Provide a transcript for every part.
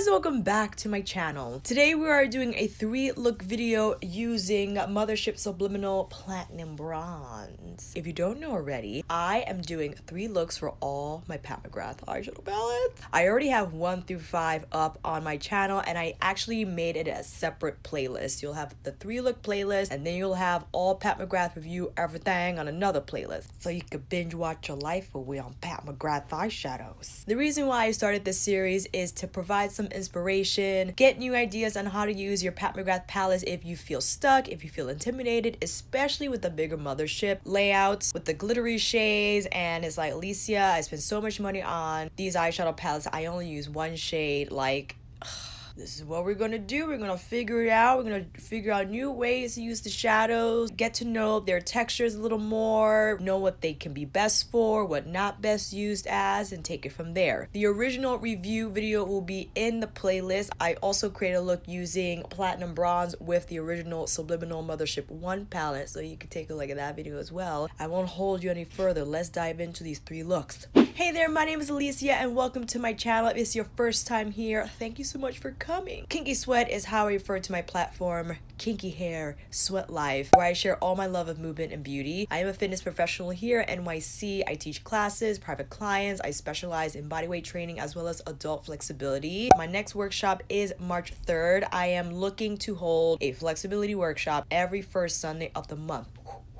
and welcome back to my channel. Today we are doing a 3-look video using Mothership Subliminal Platinum Bronze. If you don't know already, I am doing 3 looks for all my Pat McGrath eyeshadow palettes. I already have 1 through 5 up on my channel, and I actually made it a separate playlist. You'll have the 3-look playlist, and then you'll have all Pat McGrath review everything on another playlist. So you can binge watch your life away on Pat McGrath eyeshadows. The reason why I started this series is to provide some inspiration, get new ideas on how to use your Pat McGrath palettes if you feel stuck, if you feel intimidated, especially with the bigger Mothership layouts with the glittery shades. And it's like, Alicia, I spent so much money on these eyeshadow palettes, I only use 1 shade. Like, this is what we're gonna do. We're gonna figure it out. We're gonna figure out new ways to use the shadows, get to know their textures a little more, know what they can be best for, what not best used as, and take it from there. The original review video will be in the playlist. I also created a look using Platinum Bronze with the original Subliminal Mothership 1 palette, so you can take a look at that video as well. I won't hold you any further. Let's dive into these 3 looks. Hey there, my name is Alicia and welcome to my channel. If it's your first time here, thank you so much for coming. Kinky Sweat is how I refer to my platform, Kinky Hair, Sweat Life, where I share all my love of movement and beauty. I am a fitness professional here at NYC. I teach classes, private clients. I specialize in bodyweight training as well as adult flexibility. My next workshop is March 3rd. I am looking to hold a flexibility workshop every first Sunday of the month.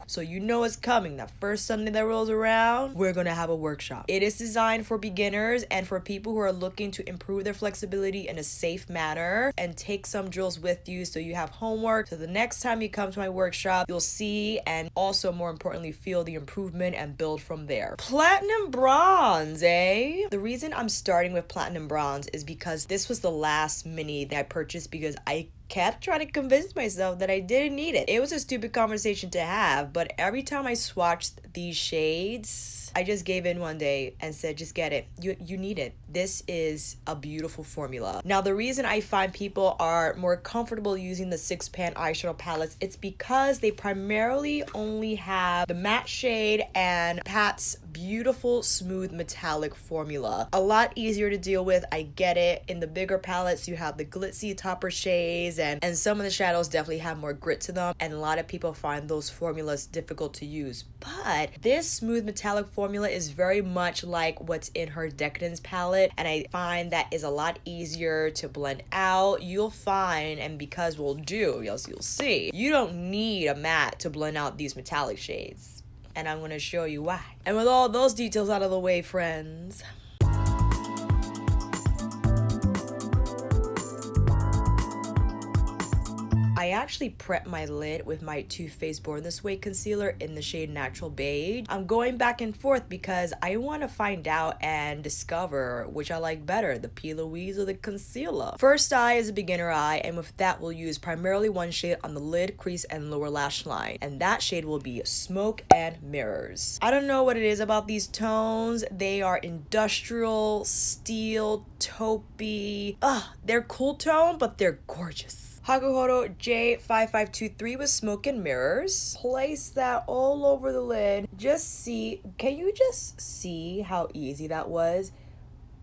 So you know it's coming. That first Sunday that rolls around, we're gonna have a workshop. It is designed for beginners and for people who are looking to improve their flexibility in a safe manner, and take some drills with you so you have homework. So the next time you come to my workshop, you'll see and also more importantly feel the improvement and build from there. Platinum Bronze, eh? The reason I'm starting with Platinum Bronze is because this was the last mini that I purchased because I kept trying to convince myself that I didn't need it. It was a stupid conversation to have, but every time I swatched these shades, I just gave in one day and said, just get it. You need it. This is a beautiful formula. Now, the reason I find people are more comfortable using the 6-pan eyeshadow palettes, it's because they primarily only have the matte shade and Pat's beautiful smooth metallic formula. A lot easier to deal with, I get it. In the bigger palettes, you have the glitzy topper shades, and some of the shadows definitely have more grit to them, and a lot of people find those formulas difficult to use. But this smooth metallic formula is very much like what's in her Decadence palette, and I find that is a lot easier to blend out. You'll find, and because you'll see, you don't need a matte to blend out these metallic shades, and I'm going to show you why. And with all those details out of the way, friends, I actually prepped my lid with my Too Faced Born This Way concealer in the shade Natural Beige. I'm going back and forth because I want to find out and discover which I like better, the P. Louise or the concealer. First eye is a beginner eye, and with that we'll use primarily 1 shade on the lid, crease, and lower lash line, and that shade will be Smoke and Mirrors. I don't know what it is about these tones. They are industrial, steel, taupey. They're cool tone, but they're gorgeous. Hakuhoro J5523 with Smoke and Mirrors. Place that all over the lid. Can you just see how easy that was?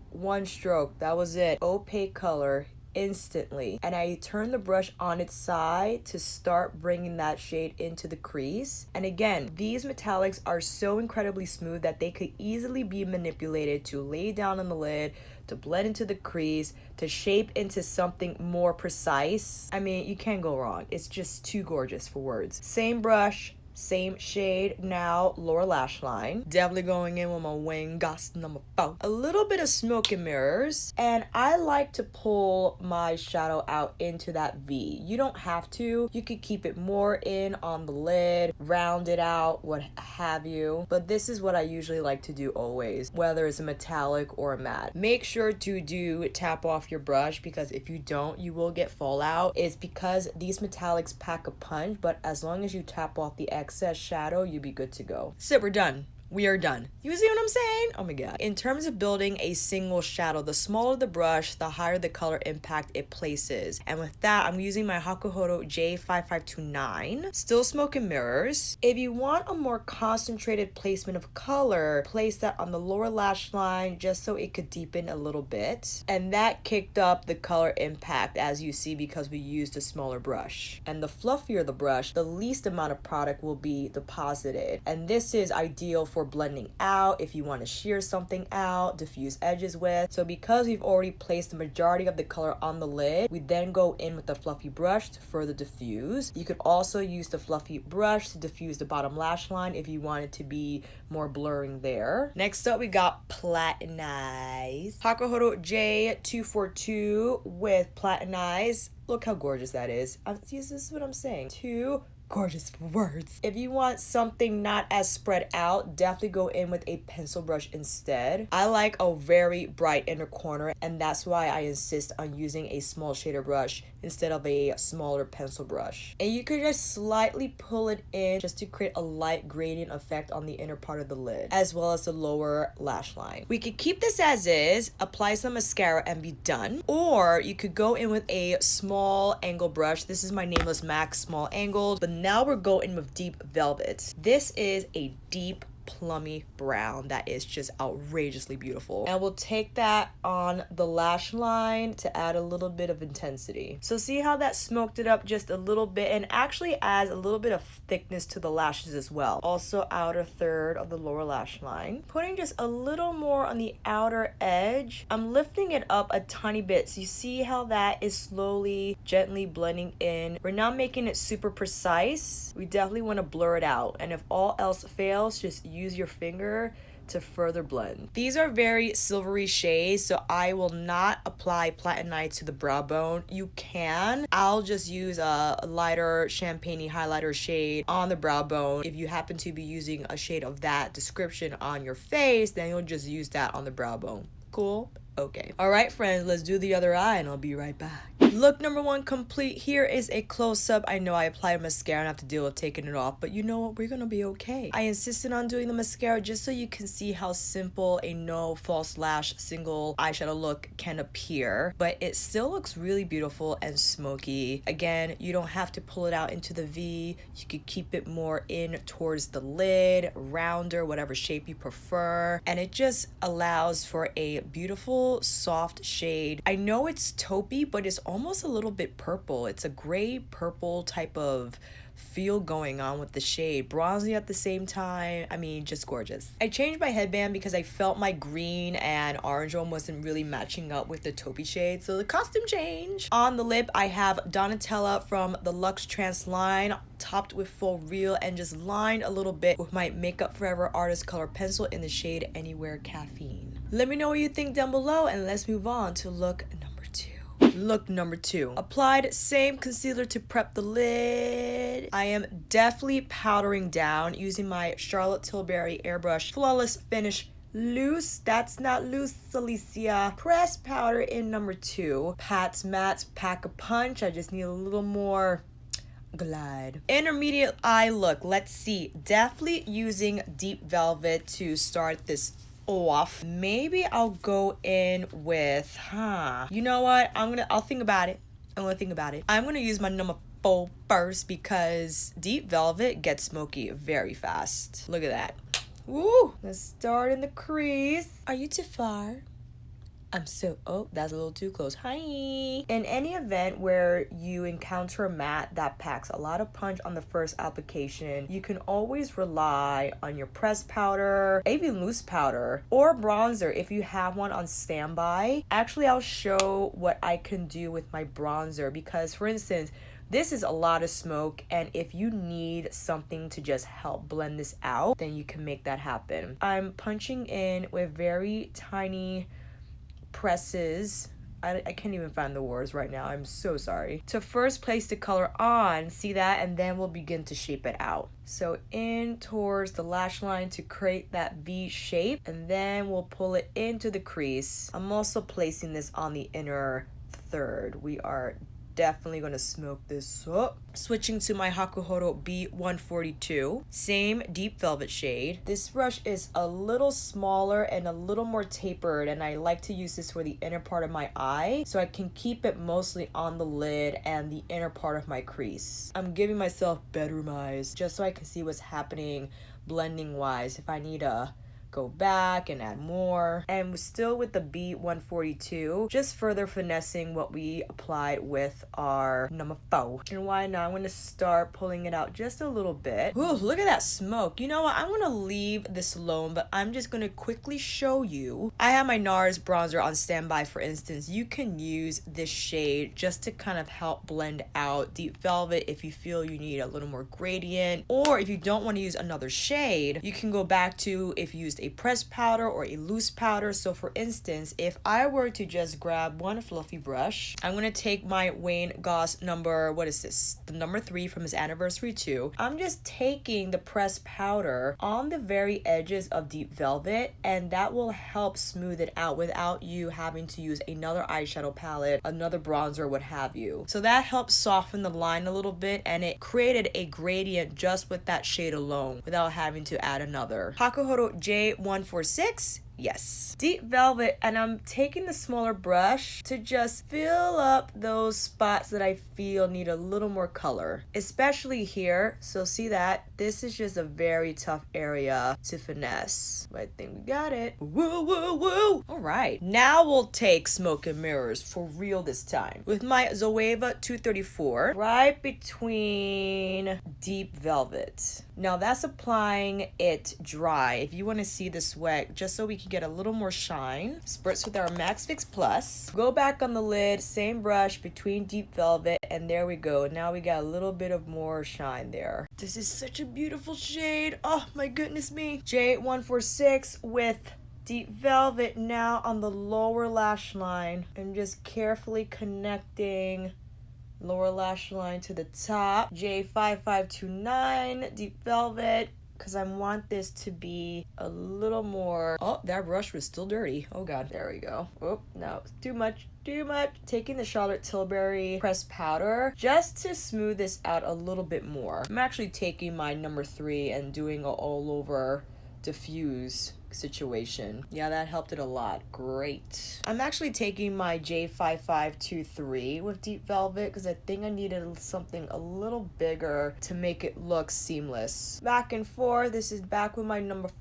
1 stroke, that was it. Opaque color instantly. And I turn the brush on its side to start bringing that shade into the crease. And again, these metallics are so incredibly smooth that they could easily be manipulated to lay down on the lid, to blend into the crease, to shape into something more precise. I mean, you can't go wrong. It's just too gorgeous for words. Same brush, same shade, now lower lash line. Definitely going in with my Wayne Goss number 4. A little bit of Smoke and Mirrors, and I like to pull my shadow out into that V. You don't have to. You could keep it more in on the lid, round it out, what have you. But this is what I usually like to do always, whether it's a metallic or a matte. Make sure to tap off your brush, because if you don't, you will get fallout. It's because these metallics pack a punch, but as long as you tap off the excess shadow, you'll be good to go. So we're done. we are done. You see what I'm saying? Oh my god. In terms of building a single shadow, the smaller the brush, the higher the color impact it places. And with that, I'm using my Hakuhodo J5529, still smoke and mirrors. If you want a more concentrated placement of color, place that on the lower lash line just so it could deepen a little bit. And that kicked up the color impact, as you see, because we used a smaller brush. And the fluffier the brush, the least amount of product will be deposited. And this is ideal for blending out if you want to shear something out, diffuse edges with. So because we've already placed the majority of the color on the lid, we then go in with the fluffy brush to further diffuse. You could also use the fluffy brush to diffuse the bottom lash line if you want it to be more blurring there. Next up, we got Platinize. Hakuhodo J242 with Platinize. Look how gorgeous that is. This is what I'm saying. Two gorgeous words. If you want something not as spread out, definitely go in with a pencil brush instead. I like a very bright inner corner, and that's why I insist on using a small shader brush instead of a smaller pencil brush. And you could just slightly pull it in just to create a light gradient effect on the inner part of the lid, as well as the lower lash line. We could keep this as is, apply some mascara, and be done. Or you could go in with a small angle brush. This is my Nameless Max small angled, but now we're going with Deep Velvet. This is a deep plummy brown that is just outrageously beautiful, and we'll take that on the lash line to add a little bit of intensity. So see how that smoked it up just a little bit, and actually adds a little bit of thickness to the lashes as well. Also outer third of the lower lash line, putting just a little more on the outer edge. I'm lifting it up a tiny bit, so you see how that is slowly gently blending in. We're not making it super precise. We definitely want to blur it out, and if all else fails, just use your finger to further blend. These are very silvery shades, so I will not apply Platinize to the brow bone. You can. I'll just use a lighter champagne-y highlighter shade on the brow bone. If you happen to be using a shade of that description on your face, then you'll just use that on the brow bone. Cool? Okay. All right, friends, let's do the other eye and I'll be right back. Look number one complete. Here is a close-up. I know I applied mascara and I have to deal with taking it off, but you know what? We're gonna be okay. I insisted on doing the mascara just so you can see how simple a no false lash single eyeshadow look can appear, but it still looks really beautiful and smoky. Again, you don't have to pull it out into the V. You could keep it more in towards the lid, rounder, whatever shape you prefer, and it just allows for a beautiful soft shade. I know it's taupey, but it's almost a little bit purple. It's a gray purple type of feel going on with the shade, bronzy at the same time. I mean, just gorgeous. I changed my headband because I felt my green and orange one wasn't really matching up with the taupey shade, so the costume change. On the lip, I have Donatella from the Luxe Trance line, topped with full real, and just lined a little bit with my Makeup Forever Artist Color Pencil in the shade Anywhere Caffeine. Let me know what you think down below, and let's move on to look number two. Look number two. Applied same concealer to prep the lid. I am definitely powdering down using my Charlotte Tilbury Airbrush Flawless Finish Loose. That's not loose, Alicia. Pressed powder in number two. Pat's Mattes Pack a Punch. I just need a little more glide. Intermediate eye look. Let's see. Definitely using Deep Velvet to start this off. Maybe I'll go in with, you know what? I'll think about it. I'm gonna use my number 4 first because Deep Velvet gets smoky very fast. Look at that. Woo! Let's start in the crease. Are you too far? Oh, that's a little too close. Hi. In any event where you encounter a matte that packs a lot of punch on the first application, you can always rely on your pressed powder, even loose powder, or bronzer if you have one on standby. Actually, I'll show what I can do with my bronzer because, for instance, this is a lot of smoke, and if you need something to just help blend this out, then you can make that happen. I'm punching in with very tiny presses. I can't even find the words right now. I'm so sorry. To first place the color on, see that, and then we'll begin to shape it out. So in towards the lash line to create that V shape, and then we'll pull it into the crease. I'm also placing this on the inner third. We are definitely gonna smoke this up. Switching to my Hakuhodo B142, same deep velvet shade. This brush is a little smaller and a little more tapered, and I like to use this for the inner part of my eye so I can keep it mostly on the lid and the inner part of my crease. I'm giving myself bedroom eyes just so I can see what's happening blending wise if I need to go back and add more. And still with the B142, just further finessing what we applied with our number 4. And why not? I'm going to start pulling it out just a little bit. Ooh, look at that smoke. You know what? I'm going to leave this alone, but I'm just going to quickly show you. I have my NARS bronzer on standby, for instance. You can use this shade just to kind of help blend out deep velvet if you feel you need a little more gradient, or if you don't want to use another shade, you can go back to if you used a pressed powder or a loose powder. So for instance, if I were to just grab one fluffy brush, I'm going to take my Wayne Goss number, what is this? The number 3 from his anniversary 2. I'm just taking the pressed powder on the very edges of deep velvet, and that will help smooth it out without you having to use another eyeshadow palette, another bronzer, what have you. So that helps soften the line a little bit, and it created a gradient just with that shade alone without having to add another. Hakuhodo J146. Yes, deep velvet, and I'm taking the smaller brush to just fill up those spots that I feel need a little more color, especially here. So see that this is just a very tough area to finesse, but I think we got it. Woo woo woo. All right, now we'll take smoke and mirrors for real this time with my Zoeva 234 right between deep velvet. Now that's applying it dry. If you want to see the sweat, just so we can get a little more shine, spritz with our Max Fix Plus. Go back on the lid, same brush between deep velvet, and there we go. Now we got a little bit of more shine there. This is such a beautiful shade. Oh my goodness me. J146 with deep velvet now on the lower lash line. I'm just carefully connecting lower lash line to the top. J5529 deep velvet, because I want this to be a little more. Oh, that brush was still dirty. Oh god, there we go. Oh no, too much. Taking the Charlotte Tilbury pressed powder just to smooth this out a little bit more. I'm actually taking my number 3 and doing an all over diffuse situation. Yeah, that helped it a lot. Great. I'm actually taking my J5523 with deep velvet because I think I needed something a little bigger to make it look seamless. Back and forth. This is back with my number 4.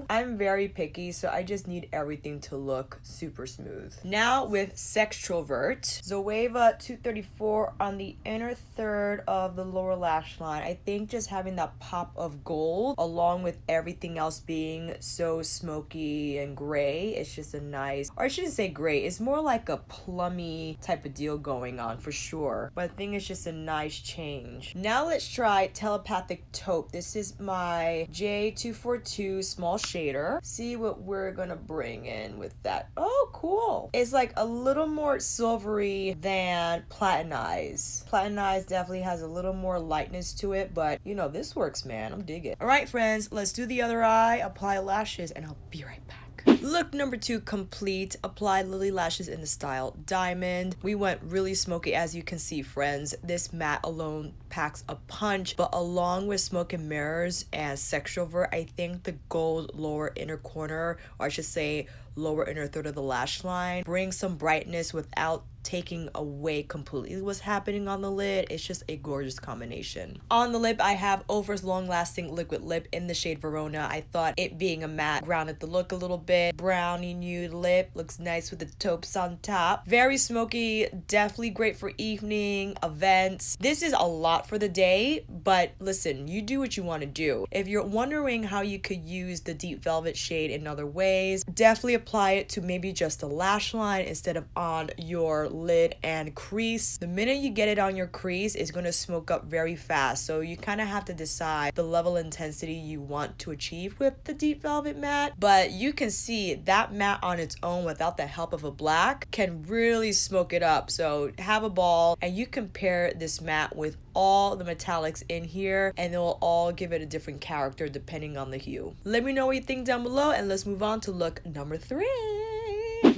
I'm very picky, so I just need everything to look super smooth. Now with Sextrovert, Zoeva 234 on the inner third of the lower lash line. I think just having that pop of gold along with everything else being so smoky and gray, it's just a nice, or I shouldn't say gray, it's more like a plummy type of deal going on for sure. But I think it's just a nice change. Now let's try Telepathic Taupe. This is my J242 small shader. See what we're gonna bring in with that. Oh, cool. It's like a little more silvery than Platinize. Platinize definitely has a little more lightness to it, but you know, this works, man. I'm digging. All right, friends, let's do the other eye, apply lashes, and I'll be right back. Look number 2 complete. Apply Lily lashes in the style Diamond. We went really smoky, as you can see, friends. This matte alone packs a punch, but along with Smoke and Mirrors and Sextrovert, I think the gold lower inner corner, or I should say lower inner third of the lash line, brings some brightness without taking away completely what's happening on the lid. It's just a gorgeous combination. On the lip, I have Ofra's Long Lasting Liquid Lip in the shade Verona. I thought it being a matte grounded the look a little bit. Brownie nude lip, looks nice with the taupes on top. Very smoky, definitely great for evening, events. This is a lot for the day, but listen, you do what you want to do. If you're wondering how you could use the deep velvet shade in other ways, definitely apply it to maybe just a lash line instead of on your lid and crease. The minute you get it on your crease, it's going to smoke up very fast. So you kind of have to decide the level of intensity you want to achieve with the deep velvet matte. But you can see that matte on its own without the help of a black can really smoke it up. So have a ball, and you can pair this matte with all the metallics in here, and they'll all give it a different character depending on the hue. Let me know what you think down below, and let's move on to look number 3.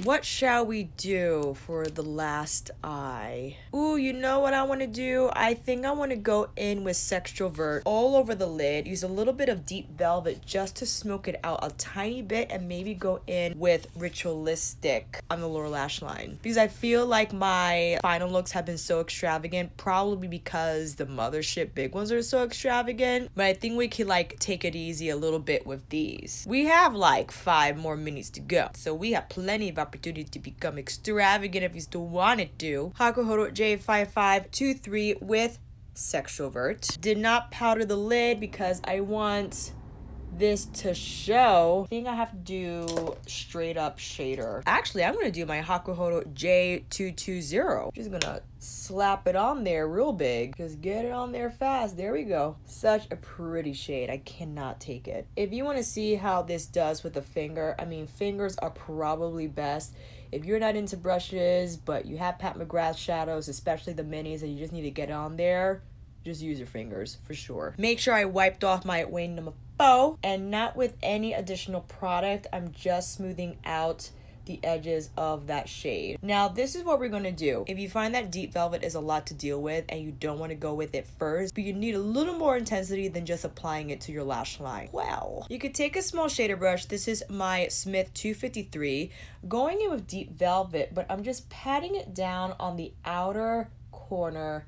What shall we do for the last eye? Ooh, you know what I want to do? I think I want to go in with Sextrovert all over the lid. Use a little bit of Deep Velvet just to smoke it out a tiny bit, and maybe go in with Ritualistic on the lower lash line. Because I feel like my final looks have been so extravagant, probably because the Mothership big ones are so extravagant. But I think we could like take it easy a little bit with these. We have like 5 more minutes to go, so we have plenty of opportunity to become extravagant if you still wanted to. Hakuhodo J5523 with Sextrovert. Did not powder the lid because I want this to show. I think I have to do straight up shader. Actually, I'm gonna do my Hakuhodo J220. Just gonna slap it on there real big. Just get it on there fast. There we go. Such a pretty shade. I cannot take it. If you want to see how this does with a finger, I mean, fingers are probably best. If you're not into brushes, but you have Pat McGrath shadows, especially the minis, and you just need to get on there, just use your fingers for sure. Make sure I wiped off my Wayne number 4, and not with any additional product. I'm just smoothing out the edges of that shade. Now, this is what we're gonna do. If you find that Deep Velvet is a lot to deal with and you don't want to go with it first, but you need a little more intensity than just applying it to your lash line, well, you could take a small shader brush. This is my Smith 253, going in with Deep Velvet, but I'm just patting it down on the outer corner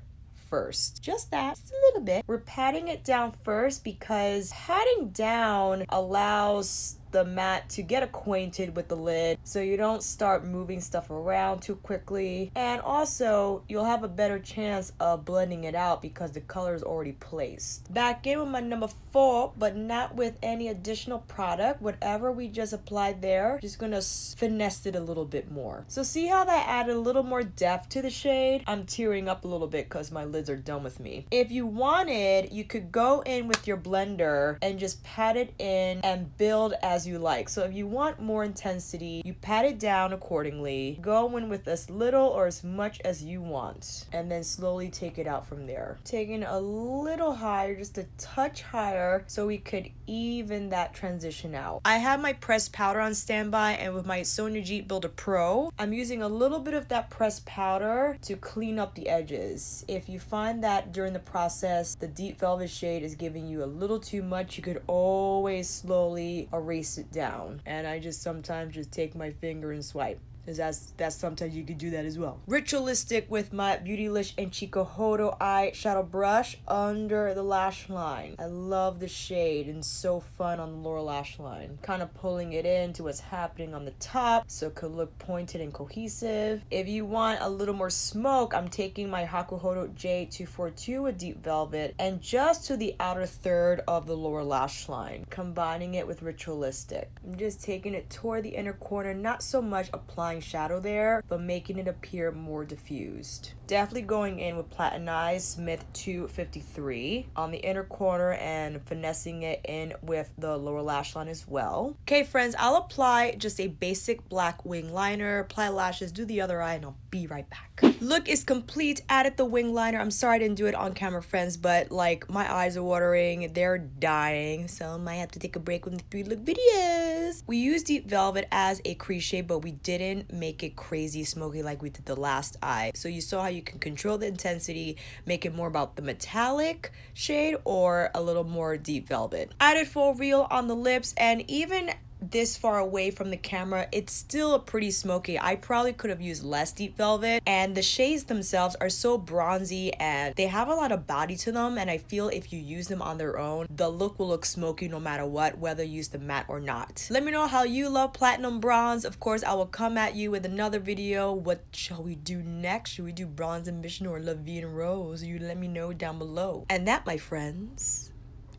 first. Just that, just a little bit. We're patting it down first because patting down allows the mat to get acquainted with the lid, so you don't start moving stuff around too quickly, and also you'll have a better chance of blending it out because the color is already placed. Back in with my number 4, but not with any additional product. Whatever we just applied there, just gonna finesse it a little bit more. So see how that added a little more depth to the shade? I'm tearing up a little bit because my lids are done with me. If you wanted, you could go in with your blender and just pat it in and build as you like. So if you want more intensity, you pat it down accordingly. Go in with as little or as much as you want, and then slowly take it out from there. Taking a little higher, just a touch higher, so we could even that transition out. I have my pressed powder on standby, and with my Sonia Jeet Builder Pro, I'm using a little bit of that pressed powder to clean up the edges. If you find that during the process the Deep Velvet shade is giving you a little too much, you could always slowly erase it down. And I just sometimes just take my finger and swipe, because that's sometimes you could do that as well. Ritualistic with my Beautylish and Chikuhodo eye shadow brush under the lash line. I love the shade and so fun on the lower lash line. Kind of pulling it into what's happening on the top so it could look pointed and cohesive. If you want a little more smoke, I'm taking my Hakuhodo J242 with Deep Velvet and just to the outer third of the lower lash line, combining it with Ritualistic. I'm just taking it toward the inner corner, not so much applying shadow there, but making it appear more diffused. Definitely going in with Platinized Smith 253 on the inner corner and finessing it in with the lower lash line as well. Okay friends, I'll apply just a basic black wing liner, apply lashes, do the other eye, and I'll be right back. Look is complete. Added the wing liner. I'm sorry I didn't do it on camera, friends, but like my eyes are watering, they're dying, so I might have to take a break from the 3 look videos. We used Deep Velvet as a crease shade, but we didn't make it crazy smoky like we did the last eye. So you saw how you can control the intensity, make it more about the metallic shade or a little more Deep Velvet. Added full real on the lips, and even this far away from the camera, it's still a pretty smoky. I probably could have used less Deep Velvet, and the shades themselves are so bronzy and they have a lot of body to them, and I feel if you use them on their own, the look will look smoky no matter what, whether you use the matte or not. Let me know how you love platinum bronze. Of course, I will come at you with another video. What shall we do next? Should we do Bronze Ambition or La Vie en Rose? You let me know down below. And that, my friends,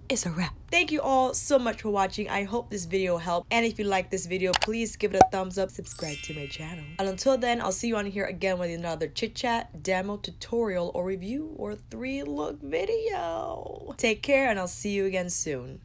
is a wrap. Thank you all so much for watching. I hope this video helped, and if you like this video, please give it a thumbs up, subscribe to my channel, and until then, I'll see you on here again with another chit chat, demo, tutorial, or review, or 3 look video. Take care, and I'll see you again soon.